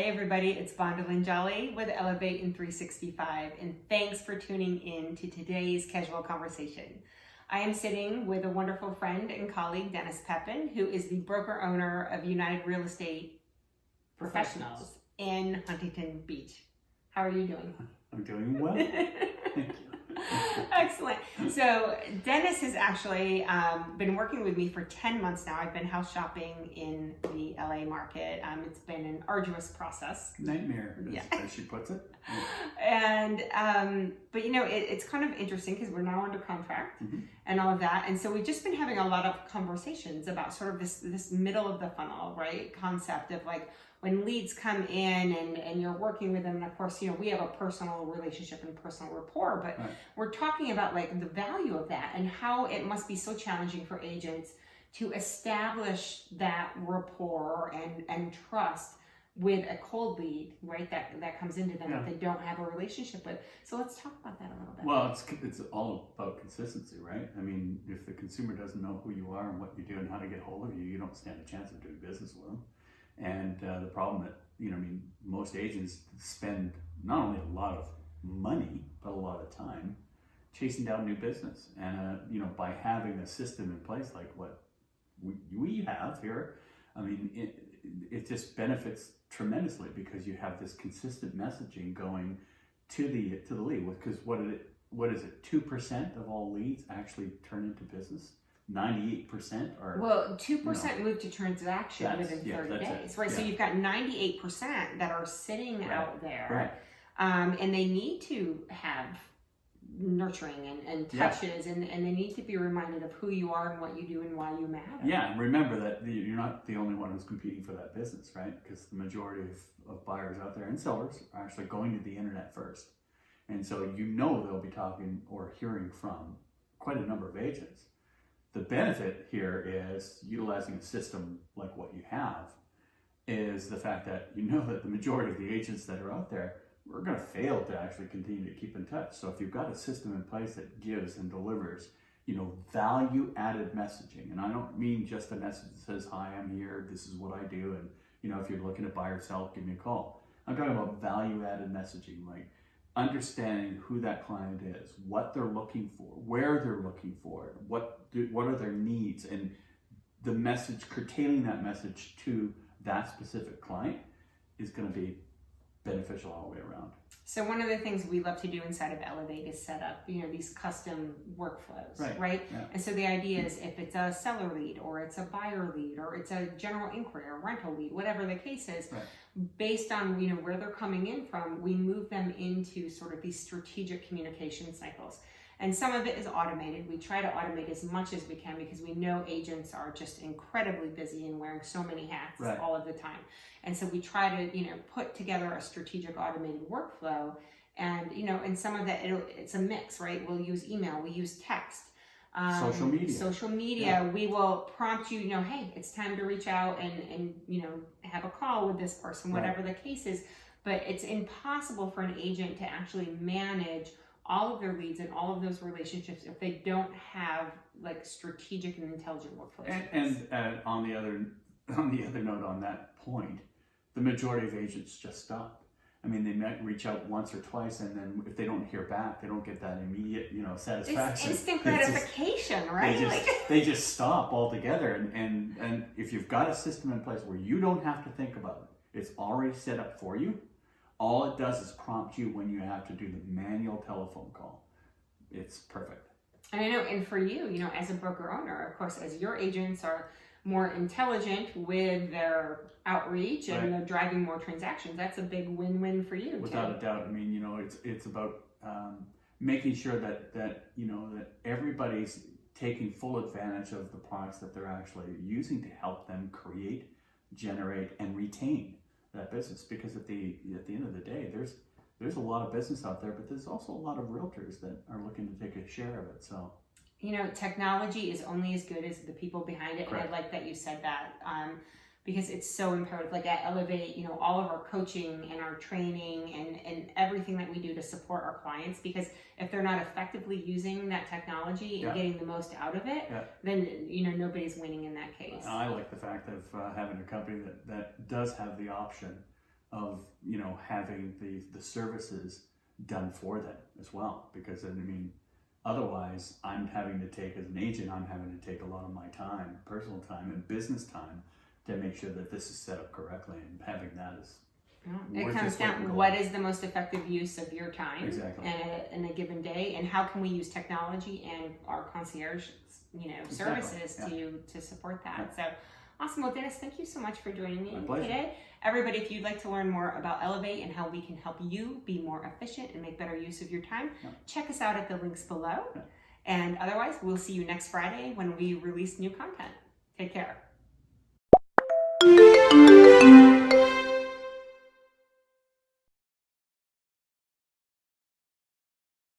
everybody, it's Bondilyn Jolly with Elevate in 365, and thanks for tuning in to today's casual conversation. I am sitting with a wonderful friend and colleague, Denis Pepin, who is the broker owner of United Real Estate Professionals in Huntington Beach. How are you doing? I'm doing well. Thank you. Excellent. So Denis has actually been working with me for 10 months now. I've been house shopping in the LA market. It's been an arduous process. Nightmare, as she puts it. And, but you know, it's kind of interesting because we're now under contract and all of that. And so we've just been having a lot of conversations about sort of this middle of the funnel, right? Concept of like, when leads come in and you're working with them, and of course, you know, we have a personal relationship and personal rapport, but we're talking about like the value of that and how it must be so challenging for agents to establish that rapport and trust with a cold lead, right? That comes into them that they don't have a relationship with. So let's talk about that a little bit. Well, it's all about consistency, right? I mean, if the consumer doesn't know who you are and what you do and how to get hold of you, you don't stand a chance of doing business with them. And the problem that, you know, I mean, most agents spend not only a lot of money, but a lot of time chasing down new business. And, you know, by having a system in place like what we have here, I mean, it just benefits tremendously because you have this consistent messaging going to the lead. Because what is it? 2% of all leads actually turn into business. 98% are... Well, 2% move to transaction within 30 days, right? So you've got 98% that are sitting out there, and they need to have nurturing and touches, and they need to be reminded of who you are and what you do and why you matter. Yeah, and remember that you're not the only one who's competing for that business, right? Because the majority of buyers out there and sellers are actually going to the internet first. And so you know they'll be talking or hearing from quite a number of agents. The benefit here is utilizing a system like what you have is the fact that you know that the majority of the agents that are out there are going to fail to actually continue to keep in touch. So if you've got a system in place that gives and delivers, you know, value added messaging, and I don't mean just a message that says, hi, I'm here, this is what I do, and you know, if you're looking to buy or sell, give me a call. I'm talking about value added messaging, like understanding who that client is, what they're looking for, where they're looking for it, what are their needs, and the message, curtailing that message to that specific client is going to be beneficial all the way around. So one of the things we love to do inside of Elevate is set up, you know, these custom workflows, right? Yeah. And so the idea is if it's a seller lead or it's a buyer lead or it's a general inquiry or rental lead, whatever the case is, based on, you know, where they're coming in from, we move them into sort of these strategic communication cycles. And some of it is automated. We try to automate as much as we can because we know agents are just incredibly busy and wearing so many hats all of the time. And so we try to, you know, put together a strategic automated workflow. And, you know, and some of that, it's a mix, right? We'll use email, we use text. Social media. We will prompt you, you know, hey, it's time to reach out and you know, have a call with this person, whatever the case is. But it's impossible for an agent to actually manage all of their leads and all of those relationships if they don't have like strategic and intelligent workflows. And on the other note on that point, the majority of agents just stop. I mean, they might reach out once or twice, and then if they don't hear back, they don't get that immediate, you know, satisfaction. It's instant gratification, right? They just stop altogether. And if you've got a system in place where you don't have to think about it, it's already set up for you. All it does is prompt you when you have to do the manual telephone call. It's perfect. And I know, and for you, you know, as a broker owner, of course, as your agents are more intelligent with their outreach and they're driving more transactions, that's a big win-win for you. Without a doubt. I mean, you know, it's about making sure that you know that everybody's taking full advantage of the products that they're actually using to help them create, generate, and retain that business. Because at the end of the day, there's a lot of business out there, but there's also a lot of realtors that are looking to take a share of it. So, you know, technology is only as good as the people behind it. Correct. And I like that you said that because it's so imperative. Like at Elevate, you know, all of our coaching and our training and everything that we do to support our clients, because if they're not effectively using that technology and getting the most out of it, then, you know, nobody's winning in that case. I like the fact of having a company that does have the option of, you know, having the services done for them as well. Because, I mean, otherwise I'm having to take, as an agent, I'm having to take a lot of my time, personal time and business time to make sure that this is set up correctly, and having that is it comes down to what is the most effective use of your time in a given day, and how can we use technology and our concierge, you know, services to support that. So awesome. Well, Dennis, thank you so much for joining me today. Everybody, if you'd like to learn more about Elevate and how we can help you be more efficient and make better use of your time, check us out at the links below. And otherwise, we'll see you next Friday when we release new content. Take care.